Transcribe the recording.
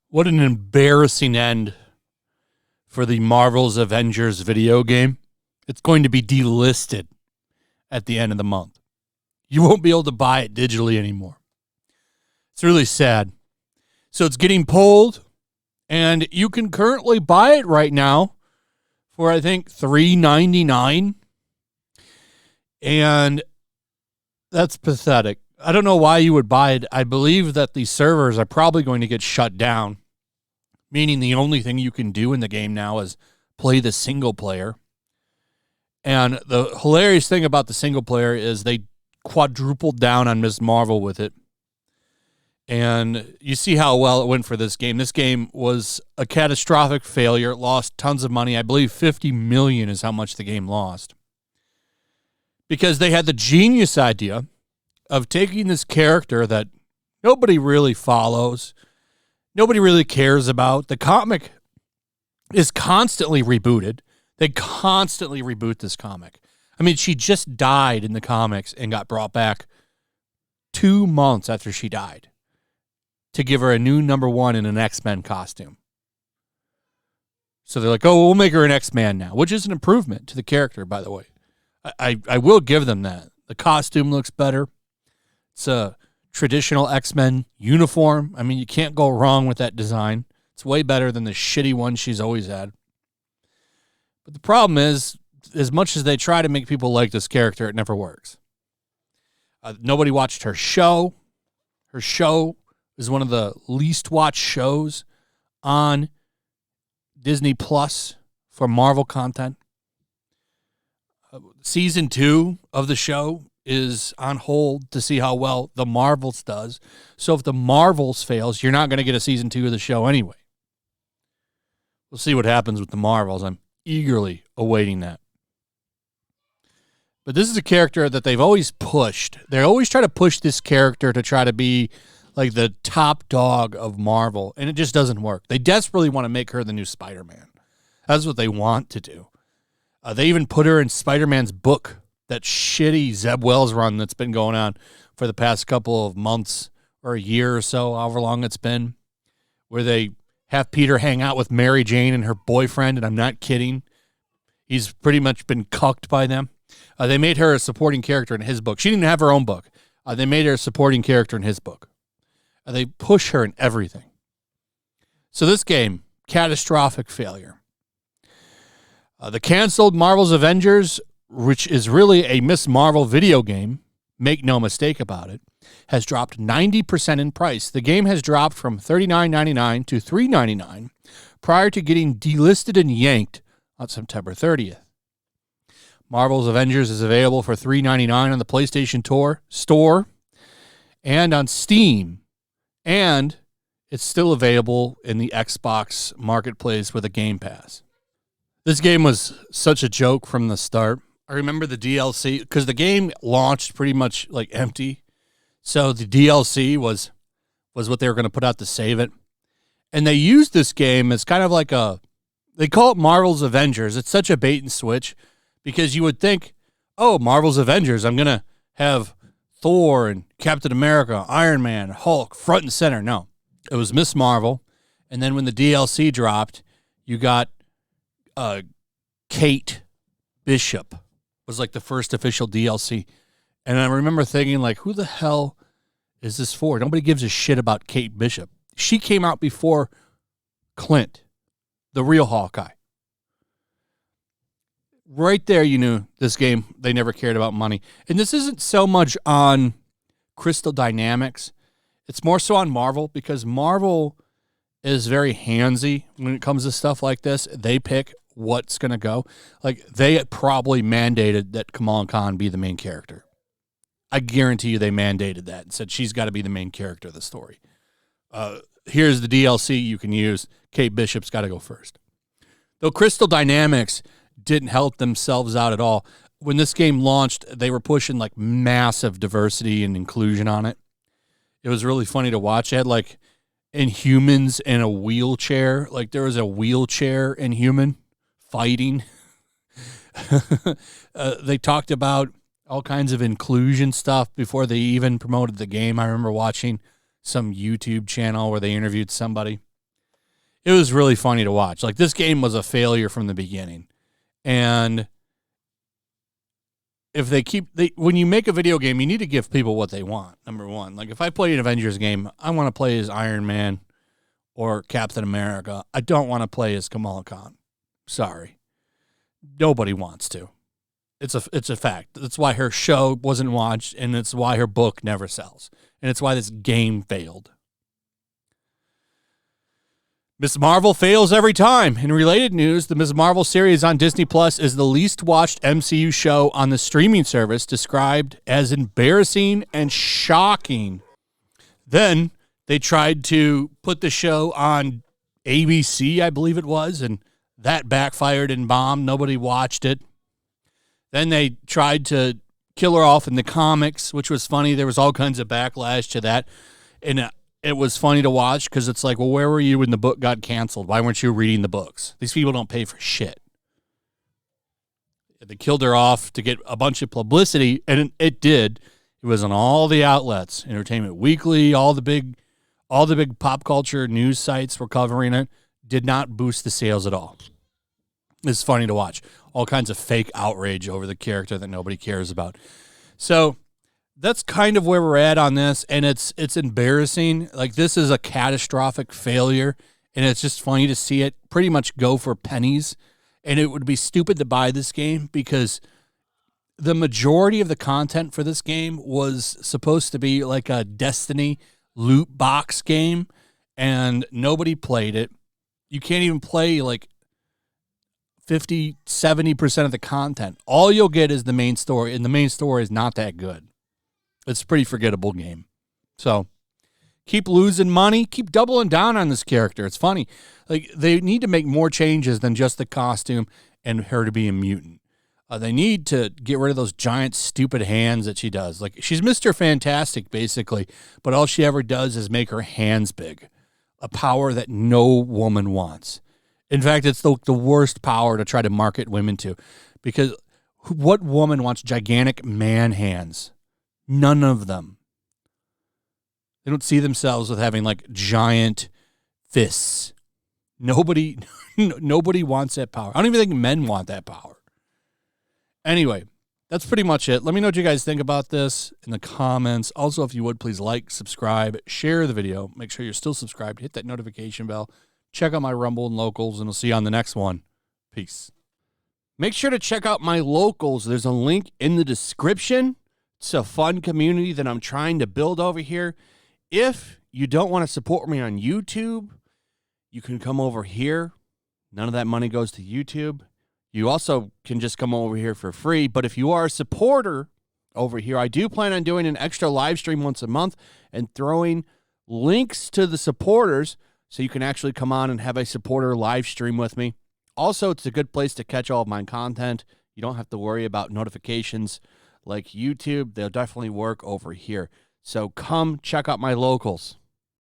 What an embarrassing end for the Marvel's Avengers video game. It's going to be delisted at the end of the month. You won't be able to buy it digitally anymore. It's really sad. So it's getting pulled, and you can currently buy it right now for, I think, $3.99. And that's pathetic. I don't know why you would buy it. I believe that the servers are probably going to get shut down, meaning the only thing you can do in the game now is play the single player. And the hilarious thing about the single player is they quadrupled down on Ms. Marvel with it. And you see how well it went for this game. This game was a catastrophic failure. It lost tons of money. I believe $50 million is how much the game lost. Because they had the genius idea of taking this character that nobody really follows, nobody really cares about. The comic is constantly rebooted. They constantly reboot this comic. I mean, she just died in the comics and got brought back 2 months after she died to give her a new #1 in an X-Men costume. So they're like, oh, we'll make her an X-Man now, which is an improvement to the character, by the way. I will give them that. The costume looks better. It's a traditional X-Men uniform. I mean, you can't go wrong with that design. It's way better than the shitty one she's always had. But the problem is, as much as they try to make people like this character, it never works. Nobody watched her show. Her show is one of the least watched shows on Disney Plus for Marvel content. Season 2 of the show is on hold to see how well The Marvels does. So if The Marvels fails, you're not going to get a season 2 of the show anyway. We'll see what happens with The Marvels. I'm eagerly awaiting that. But this is a character that they've always pushed. They always try to push this character to try to be like the top dog of Marvel, and it just doesn't work. They desperately want to make her the new Spider-Man. That's what they want to do. They even put her in Spider-Man's book, that shitty Zeb Wells run that's been going on for the past couple of months or a year or so, however long it's been, where they have Peter hang out with Mary Jane and her boyfriend, and I'm not kidding. He's pretty much been cucked by them. They made her a supporting character in his book. She didn't have her own book. They made her a supporting character in his book. They push her in everything. So this game, catastrophic failure. The canceled Marvel's Avengers, which is really a Miss Marvel video game, make no mistake about it, has dropped 90% in price. The game has dropped from $39.99 to $3.99 prior to getting delisted and yanked on September 30th. Marvel's Avengers is available for $3.99 on the PlayStation Store and on Steam, and it's still available in the Xbox Marketplace with a Game Pass. This game was such a joke from the start. I remember the DLC, because the game launched pretty much like empty. So the DLC was what they were going to put out to save it. And they used this game as kind of like they call it Marvel's Avengers. It's such a bait and switch because you would think, oh, Marvel's Avengers, I'm going to have Thor and Captain America, Iron Man, Hulk, front and center. No, it was Miss Marvel. And then when the DLC dropped, you got Kate Bishop was like the first official DLC. And I remember thinking, like, who the hell is this for? Nobody gives a shit about Kate Bishop. She came out before Clint, the real Hawkeye. Right there, you knew this game, they never cared about money. And this isn't so much on Crystal Dynamics. It's more so on Marvel, because Marvel is very handsy when it comes to stuff like this. They pick what's going to go. Like, they probably mandated that Kamala Khan be the main character. I guarantee you they mandated that and said she's got to be the main character of the story. Here's the DLC you can use. Kate Bishop's got to go first. Though Crystal Dynamics didn't help themselves out at all. When this game launched, they were pushing like massive diversity and inclusion on it. It was really funny to watch. It had like Inhumans in a wheelchair. Like there was a wheelchair Inhuman fighting. They talked about all kinds of inclusion stuff before they even promoted the game. I remember watching some YouTube channel where they interviewed somebody. It was really funny to watch. Like, this game was a failure from the beginning. And if when you make a video game, you need to give people what they want, number one. Like, if I play an Avengers game, I want to play as Iron Man or Captain America. I don't want to play as Kamala Khan. Sorry. Nobody wants to. It's a fact. That's why her show wasn't watched, and it's why her book never sells. And it's why this game failed. Ms. Marvel fails every time. In related news, the Ms. Marvel series on Disney Plus is the least watched MCU show on the streaming service, described as embarrassing and shocking. Then they tried to put the show on ABC, I believe it was, and that backfired and bombed. Nobody watched it. Then they tried to kill her off in the comics, which was funny. There was all kinds of backlash to that. And it was funny to watch because it's like, well, where were you when the book got canceled? Why weren't you reading the books? These people don't pay for shit. They killed her off to get a bunch of publicity, and it did. It was on all the outlets, Entertainment Weekly, all the big pop culture news sites were covering it. Did not boost the sales at all. It's funny to watch. All kinds of fake outrage over the character that nobody cares about. So that's kind of where we're at on this, and it's embarrassing. Like, this is a catastrophic failure, and it's just funny to see it pretty much go for pennies. And it would be stupid to buy this game because the majority of the content for this game was supposed to be like a Destiny loot box game, and nobody played it. You can't even play like 50, 70% of the content. All you'll get is the main story, and the main story is not that good. It's a pretty forgettable game. So keep losing money, keep doubling down on this character. It's funny. Like, they need to make more changes than just the costume and her to be a mutant. They need to get rid of those giant, stupid hands that she does. Like, she's Mr. Fantastic, basically, but all she ever does is make her hands big, a power that no woman wants. In fact, it's the worst power to try to market women to, because what woman wants gigantic man hands? None of them. They don't see themselves with having like giant fists. Nobody wants that power. I don't even think men want that power. Anyway, that's pretty much it. Let me know what you guys think about this in the comments. Also, if you would, please like, subscribe, share the video. Make sure you're still subscribed. Hit that notification bell. Check out my Rumble and Locals, and we'll see you on the next one. Peace. Make sure to check out my Locals. There's a link in the description. It's a fun community that I'm trying to build over here. If you don't want to support me on YouTube, you can come over here. None of that money goes to YouTube. You also can just come over here for free. But if you are a supporter over here, I do plan on doing an extra live stream once a month and throwing links to the supporters so you can actually come on and have a supporter live stream with me. Also, it's a good place to catch all of my content. You don't have to worry about notifications like YouTube. They'll definitely work over here. So come check out my Locals.